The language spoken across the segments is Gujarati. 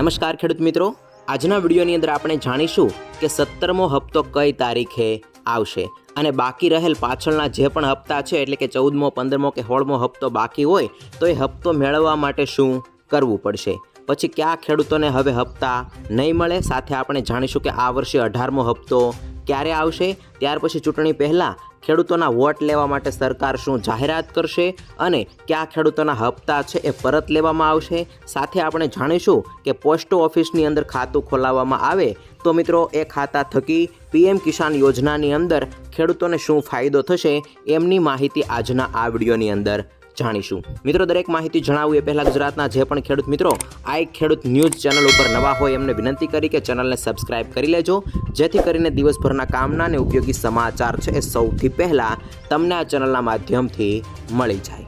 નમસ્કાર ખેડૂત મિત્રો, આજના વિડીયોની અંદર આપણે જાણીશું કે 17મો હપ્તો કઈ તારીખે આવશે અને બાકી રહેલ પાછળના જે પણ હપ્તા છે એટલે કે 14મો 15મો કે 16મો હપ્તો બાકી હોય તો એ હપ્તો મેળવવા માટે શું કરવું પડશે, પછી કયા ખેડૂતોને હવે હપ્તા નહીં મળે, સાથે આપણે જાણીશું કે આ વર્ષે 18મો હપ્તો ક્યારે આવશે, ત્યાર પછી ચૂંટણી પહેલાં ખેડૂતોના વોટ લેવા માટે સરકાર શું જાહેરાત કરશે અને કયા ખેડૂતોના હપ્તા છે એ પરત લેવામાં આવશે, સાથે આપણે જાણીશું કે પોસ્ટ ઓફિસની અંદર ખાતું ખોલાવવામાં આવે તો મિત્રો એ ખાતા થકી પીએમ કિસાન યોજનાની અંદર ખેડૂતોને શું ફાયદો થશે એમની માહિતી આજના આ વિડીયોની અંદર જાણીશું। મિત્રો, દરેક માહિતી જણાવું એ પહેલાં ગુજરાતના જે પણ ખેડૂત મિત્રો આ એક ખેડૂત ન્યૂઝ ચેનલ ઉપર નવા હોય એમને વિનંતી કરી કે ચેનલને સબસ્ક્રાઇબ કરી લેજો, જેથી કરીને દિવસભરના કામના અને ઉપયોગી સમાચાર છે એ સૌથી પહેલાં તમને આ ચેનલના માધ્યમથી મળી જાય।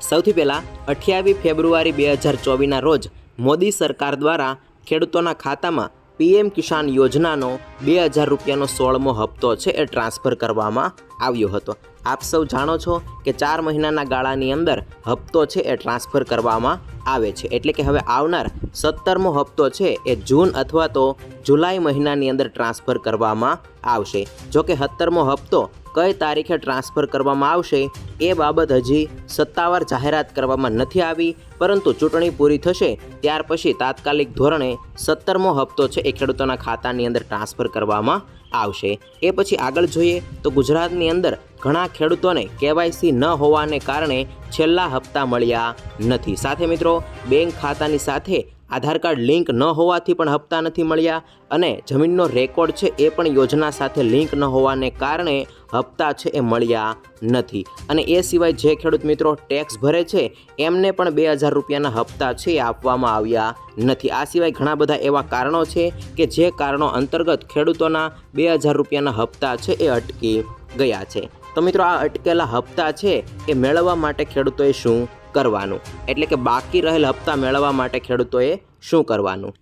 સૌથી પહેલાં 28 ફેબ્રુઆરી 2024ના રોજ મોદી સરકાર દ્વારા ખેડૂતોના ખાતામાં પીએમ કિસાન યોજનાનો 2000 રૂપિયાનો 16મો હપ્તો છે એ ટ્રાન્સફર કરવામાં આવ્યો હતો। આપ સૌ જાણો છો કે 4 મહિનાના ગાળાની અંદર હપ્તો છે એ ટ્રાન્સફર કરવામાં આવે છે, એટલે કે હવે આવનાર 17મો હપ્તો છે એ જૂન અથવા તો જુલાઈ મહિનાની અંદર ટ્રાન્સફર કરવામાં આવશે। જો કે 17મો હપ્તો કઈ તારીખે ટ્રાન્સફર કરવામાં આવશે એ બાબત હજી સત્તાવાર જાહેરાત કરવામાં નથી આવી, પરંતુ ચૂંટણી પૂરી થશે ત્યાર પછી તાત્કાલિક ધોરણે 17મો હપ્તો છે એ ખેડૂતોના ખાતાની અંદર ટ્રાન્સફર કરવામાં આવશે। એ પછી આગળ જોઈએ તો ગુજરાતની અંદર ઘણા ખેડૂતોને કેવાયસી ન હોવાને કારણે છેલ્લા હપ્તા મળ્યા નથી, સાથે મિત્રો બેંક ખાતાની સાથે આધાર કાર્ડ લિંક ન હોવાથી પણ હપ્તા નથી મળ્યા અને જમીનનો રેકોર્ડ છે એ પણ યોજના સાથે લિંક ન હોવાને કારણે હપ્તા છે એ મળ્યા નથી। અને એ સિવાય જે ખેડૂત મિત્રો ટેક્સ ભરે છે એમને પણ 2000 રૂપિયાના હપ્તા છે એ આપવામાં આવ્યા નથી। આ સિવાય ઘણા બધા એવા કારણો છે કે જે કારણો અંતર્ગત ખેડૂતોના 2000 રૂપિયાના હપ્તા છે એ અટકી ગયા છે। તો મિત્રો, આ અટકેલા હપ્તા છે એ મેળવવા માટે ખેડૂતોએ શું કરવાનું, એટલે કે બાકી રહેલ હપ્તા મેળવવા માટે ખેડૂતોએ શું કરવાનું?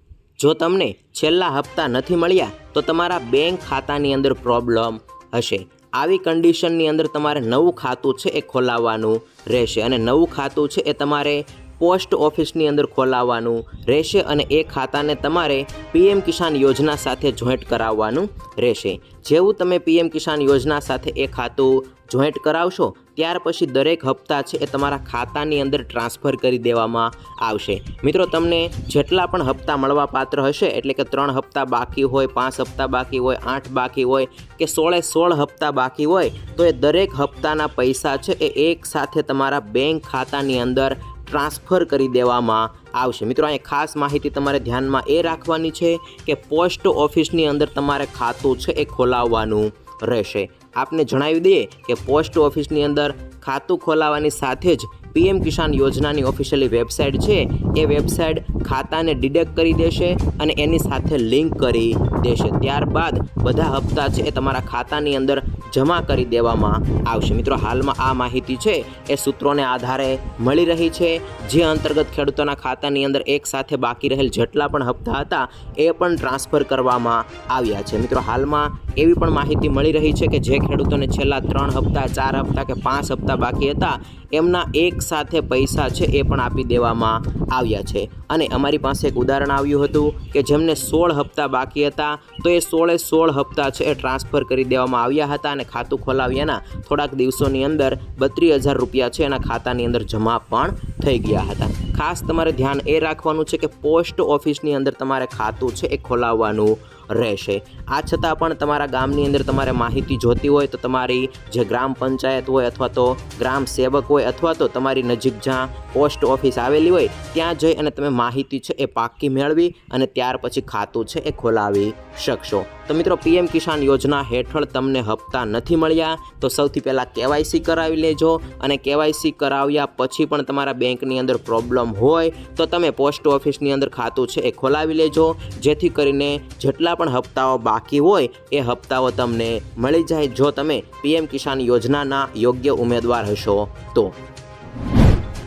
જો તમને છેલ્લા હપ્તા નથી મળ્યા તો તમારા બેંક ખાતાની અંદર પ્રોબ્લેમ હશે। આવી કન્ડિશનની અંદર તમારે નવું ખાતું છે એ ખોલાવવાનું રહેશે અને નવું ખાતું છે એ તમારે પોસ્ટ ઓફિસની અંદર ખોલાવવાનું રહેશે અને એ ખાતાને તમારે પીએમ કિસાન યોજના સાથે જોઈન્ટ કરાવવાનું રહેશે। જેવું તમે પીએમ કિસાન યોજના સાથે એ ખાતું જોઈન્ટ કરાવશો ત્યાર પછી દરેક હપ્તા છે એ તમારા ખાતાની અંદર ટ્રાન્સફર કરી દેવામાં આવશે। મિત્રો, તમને જેટલા પણ હપ્તા મળવા પાત્ર હશે, એટલે કે 3 હપ્તા બાકી હોય, 5 હપ્તા બાકી હોય, 8 બાકી હોય કે 16 હપ્તા બાકી હોય તો એ દરેક હપ્તાના પૈસા છે એ એક સાથે તમારા બેંક ખાતાની અંદર ટ્રાન્સફર કરી દેવામાં આવશે। મિત્રો, અહીંયા ખાસ માહિતી તમારે ધ્યાનમાં એ રાખવાની છે કે પોસ્ટ ઓફિસની અંદર તમારે ખાતું છે એ ખોલાવવાનું રહેશે। આપને જણાવી દઈએ કે પોસ્ટ ઓફિસની અંદર ખાતું ખોલાવવાની સાથે જ પીએમ કિસાન યોજનાની ઓફિશિયલી વેબસાઇટ છે એ વેબસાઇટ ખાતાને ડિડક્ટ કરી દેશે અને એની સાથે લિંક કરી દેશે। ત્યારબાદ બધા હપ્તા છે એ તમારા ખાતાની અંદર જમા કરી દેવામાં આવશે। મિત્રો, હાલમાં આ માહિતી છે એ સૂત્રોને આધારે મળી રહી છે, જે અંતર્ગત ખેડૂતોના ખાતાની અંદર એક સાથે બાકી રહેલ જેટલા પણ હપ્તા હતા એ પણ ટ્રાન્સફર કરવામાં આવ્યા છે। મિત્રો, હાલમાં એવી પણ માહિતી મળી રહી છે કે જે ખેડૂતોને છેલ્લા 3 હપ્તા 4 હપ્તા કે 5 હપ્તા બાકી હતા એમના એક સાથે પૈસા છે એ પણ આપી દેવામાં આવ્યા છે। અને અમારી પાસે એક ઉદાહરણ આવ્યું હતું કે જેમને 16 હપ્તા બાકી હતા તો એ 16 હપ્તા છે એ ટ્રાન્સફર કરી દેવામાં આવ્યા હતા અને ખાતું ખોલાવ્યાના થોડાક દિવસોની અંદર 32,000 રૂપિયા છે એના ખાતાની અંદર જમા પણ થઈ ગયા હતા। ખાસ તમારે ધ્યાન એ રાખવાનું છે કે પોસ્ટ ઓફિસની અંદર તમારે ખાતું છે એ ખોલાવવાનું રહેશે। આ છતાં પણ તમારા ગામની અંદર તમારે માહિતી જોતી હોય તો તમારી જે ગ્રામ પંચાયત હોય અથવા તો ગ્રામ સેવક હોય અથવા તો તમારી નજીક જ્યાં પોસ્ટ ઓફિસ આવેલી હોય ત્યાં જઈ અને તમે માહિતી છે એ પાક્કી મેળવી અને ત્યાર પછી ખાતું છે એ ખોલાવી શકશો। તો મિત્રો, પીએમ કિસાન યોજના હેઠળ તમને હપ્તા નથી મળ્યા તો સૌથી પહેલાં કેવાયસી કરાવી લેજો અને કેવાયસી કરાવ્યા પછી પણ તમારા બેંકની અંદર પ્રોબ્લેમ હોય તો તમે પોસ્ટ ઓફિસની અંદર ખાતું છે એ ખોલાવી લેજો, જેથી કરીને જેટલા પણ હપ્તાઓ બાકી હોય એ હપ્તાઓ તમને મળી જાય જો તમે પીએમ કિસાન યોજનાના યોગ્ય ઉમેદવાર હશો તો।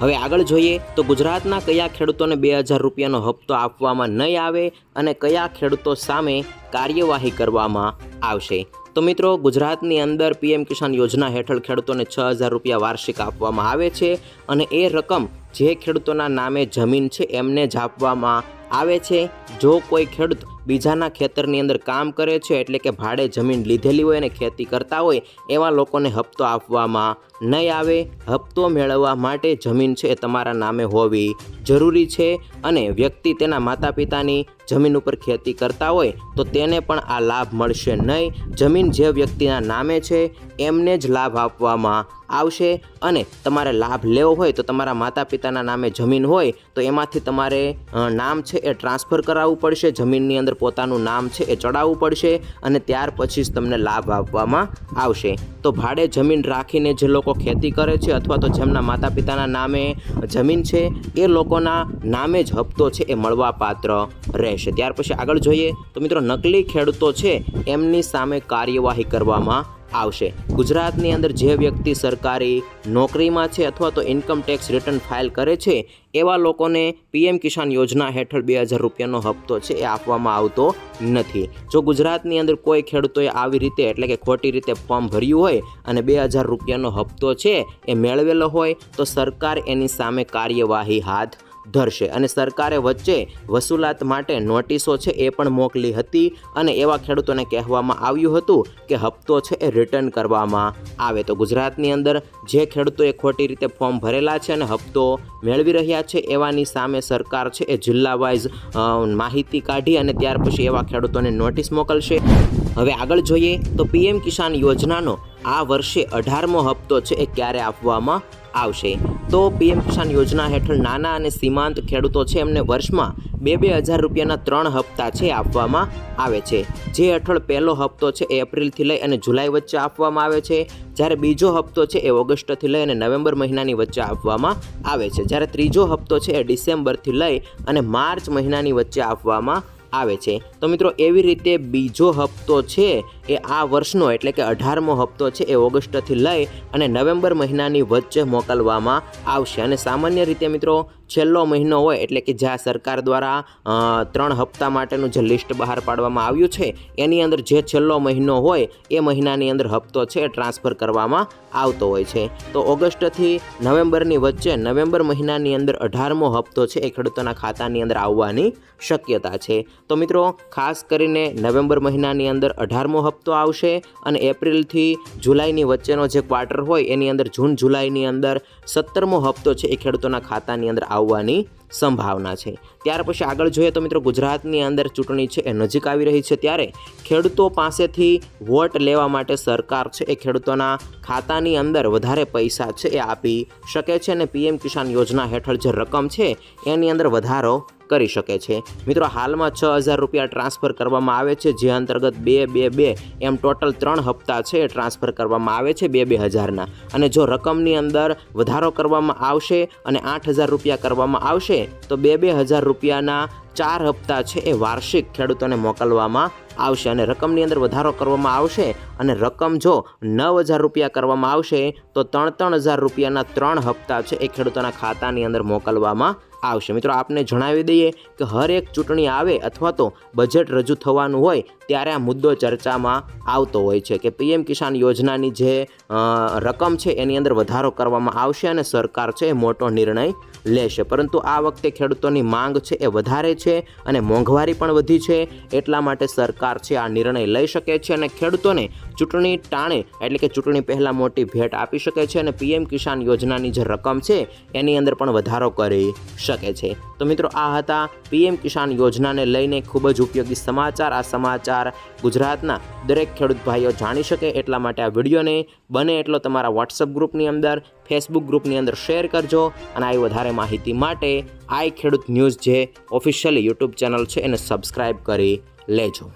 હવે આગળ જોઈએ તો ગુજરાતના કયા ખેડૂતોને 2000 રૂપિયાનો હપ્તો આપવામાં નહીં આવે અને કયા ખેડૂતો સામે કાર્યવાહી કરવામાં આવશે। તો મિત્રો, ગુજરાતની અંદર પીએમ કિસાન યોજના હેઠળ ખેડૂતોને 6000 રૂપિયા વાર્ષિક આપવામાં આવે છે અને એ રકમ જે ખેડૂતોના નામે જમીન છે એમને જ આપવામાં આવે છે। જો કોઈ ખેડૂત બીજાના ખેતરની અંદર કામ કરે છે એટલે કે ભાડે જમીન લીધેલી હોય અને ખેતી કરતા હોય એવા લોકોને હપ્તો આપવામાં નહીં આવે। હપ્તો મેળવવા માટે જમીન છે એ તમારા નામે હોવી જરૂરી છે અને વ્યક્તિ તેના માતા પિતાની જમીન ઉપર ખેતી કરતા હોય તો તેને પણ આ લાભ મળશે નહીં। જમીન જે વ્યક્તિના નામે છે એમને જ લાભ આપવામાં આવશે અને તમારે લાભ લેવો હોય તો તમારા માતા પિતાના નામે જમીન હોય તો એમાંથી તમારે નામ છે એ ટ્રાન્સફર કરાવવું પડશે, જમીનની અંદર પોતાનું નામ છે એ ચડાવવું પડશે અને ત્યાર પછી જ તમને લાભ આપવામાં આવશે। તો ભાડે જમીન રાખીને જે લોકો ખેતી કરે છે અથવા તો જેમના માતા પિતાના નામે જમીન છે એ લોકોના નામે જ હપ્તો છે એ મળવા પાત્ર રહેશે। ત્યાર પછી આગળ જોઈએ તો મિત્રો નકલી ખેડૂતો છે એમની સામે કાર્યવાહી કરવામાં આવશે। ગુજરાતની અંદર જે વ્યક્તિ સરકારી નોકરીમાં છે અથવા તો ઇન્કમ ટેક્સ રિટર્ન ફાઇલ કરે છે એવા લોકોને પીએમ કિસાન યોજના હેઠળ 2000 રૂપિયાનો હપ્તો છે એ આપવામાં આવતો નથી। જો ગુજરાતની અંદર કોઈ ખેડૂતોએ આવી રીતે એટલે કે ખોટી રીતે ફોર્મ ભર્યું હોય અને 2000 રૂપિયાનો હપ્તો છે એ મેળવેલો હોય તો સરકાર એની સામે કાર્યવાહી હાથ ધરશે અને સરકારે વચ્ચે વસૂલાત માટે નોટિસો છે એ પણ મોકલી હતી અને એવા ખેડૂતોને કહેવામાં આવ્યું હતું કે હપ્તો છે એ રિટર્ન કરવામાં આવે। તો ગુજરાતની અંદર જે ખેડૂતોએ ખોટી રીતે ફોર્મ ભરેલા છે અને હપ્તો મેળવી રહ્યા છે એવાની સામે સરકાર છે એ જિલ્લા વાઇઝ માહિતી કાઢી અને ત્યાર પછી એવા ખેડૂતોને નોટિસ મોકલશે। હવે આગળ જોઈએ તો પીએમ કિસાન યોજનાનો આ વર્ષે 18મો હપ્તો છે એ ક્યારે આપવામાં આવશે। તો પીએમ કિસાન યોજના હેઠળ નાના અને સીમાંત ખેડૂતો છે એમને વર્ષમાં 2,000 રૂપિયાના 3 હપ્તા છે આપવામાં આવે છે। જે હેઠળ પહેલો હપ્તો છે એ એપ્રિલથી લઈ અને જુલાઈ વચ્ચે આપવામાં આવે છે, જ્યારે બીજો હપ્તો છે એ ઓગસ્ટથી લઈ અને નવેમ્બર મહિનાની વચ્ચે આપવામાં આવે છે, જ્યારે ત્રીજો હપ્તો છે એ ડિસેમ્બરથી લઈ અને માર્ચ મહિનાની વચ્ચે આપવામાં આવે છે। તો મિત્રો એવી રીતે બીજો હપ્તો છે એ આ વર્ષનો એટલે કે 18મો હપ્તો છે એ ઓગસ્ટથી લઈ અને નવેમ્બર મહિનાની વચ્ચે મોકલવામાં આવશે અને સામાન્ય રીતે મિત્રો છેલ્લો મહિનો હોય એટલે કે જ્યાં સરકાર દ્વારા 3 હપ્તા માટેનું જે લિસ્ટ બહાર પાડવામાં આવ્યું છે એની અંદર જે છેલ્લો મહિનો હોય એ મહિનાની અંદર હપ્તો છે એ ટ્રાન્સફર કરવામાં આવતો હોય છે। તો ઓગસ્ટથી નવેમ્બરની વચ્ચે નવેમ્બર મહિનાની અંદર 18મો હપ્તો છે એ ખેડૂતોના ખાતાની અંદર આવવાની શક્યતા છે। તો મિત્રો ખાસ કરીને નવેમ્બર મહિનાની અંદર 18મો હપ્તો આવશે અને એપ્રિલથી જુલાઈની વચ્ચેનો જે ક્વાર્ટર હોય એની અંદર જૂન જુલાઈની અંદર 17મો હપ્તો છે એ ખેડૂતોના ખાતાની અંદર આવવાની સંભાવના છે। ત્યાર પછી આગળ જોઈએ તો મિત્રો ગુજરાતની અંદર ચૂંટણી છે એ નજીક આવી રહી છે ત્યારે ખેડૂતો પાસેથી વોટ લેવા માટે સરકાર છે એ ખેડૂતોના ખાતાની અંદર વધારે પૈસા છે એ આપી શકે છે અને પીએમ કિસાન યોજના હેઠળ જે રકમ છે એની અંદર વધારો કરી શકે છે। મિત્રો હાલમાં 6,000 રૂપિયા ટ્રાન્સફર કરવામાં આવે છે, જે અંતર્ગત 2 એમ ટોટલ 3 હપ્તા છે એ ટ્રાન્સફર કરવામાં આવે છે 2,000ના અને જો રકમની અંદર વધારો કરવામાં આવશે અને 8,000 રૂપિયા કરવામાં આવશે તો 2,000 રૂપિયાના 4 હપ્તા છે એ વાર્ષિક ખેડૂતોને મોકલવામાં આવશે અને રકમની અંદર વધારો કરવામાં આવશે અને રકમ જો 9,000 રૂપિયા કરવામાં આવશે તો 3,000 રૂપિયાના 3 હપ્તા છે એ ખેડૂતોના ખાતાની અંદર મોકલવામાં આવશે। મિત્રો આપને જણાવી દઈએ કે હર એક ચૂંટણી આવે અથવા તો બજેટ રજૂ થવાનું હોય ત્યારે આ મુદ્દો ચર્ચામાં આવતો હોય છે કે પીએમ કિસાન યોજનાની જે રકમ છે એની અંદર વધારો કરવામાં આવશે અને સરકાર છે એ મોટો નિર્ણય લેશે, પરંતુ આ વખતે ખેડૂતોની માંગ છે એ વધારે છે અને મોંઘવારી પણ વધી છે, એટલા માટે સરકાર છે આ નિર્ણય લઈ શકે છે અને ખેડૂતોને ચૂંટણી ટાણે એટલે કે ચૂંટણી પહેલાં મોટી ભેટ આપી શકે છે અને પીએમ કિસાન યોજનાની જે રકમ છે એની અંદર પણ વધારો કરી શકે છે। તો મિત્રો આ હતા પીએમ કિસાન યોજનાને લઈને ખૂબ જ ઉપયોગી સમાચાર। આ સમાચાર ગુજરાતના દરેક ખેડૂત ભાઈઓ જાણી શકે એટલા માટે આ વિડીયોને બને એટલો તમારા વોટ્સઅપ ગ્રુપની અંદર, ફેસબુક ગ્રુપની અંદર શેર કરજો અને આવી વધારે માહિતી માટે આઈ ખેડૂત ન્યૂઝ જે ઓફિશિયલી યુટ્યુબ ચેનલ છે એને સબસ્ક્રાઈબ કરી લેજો।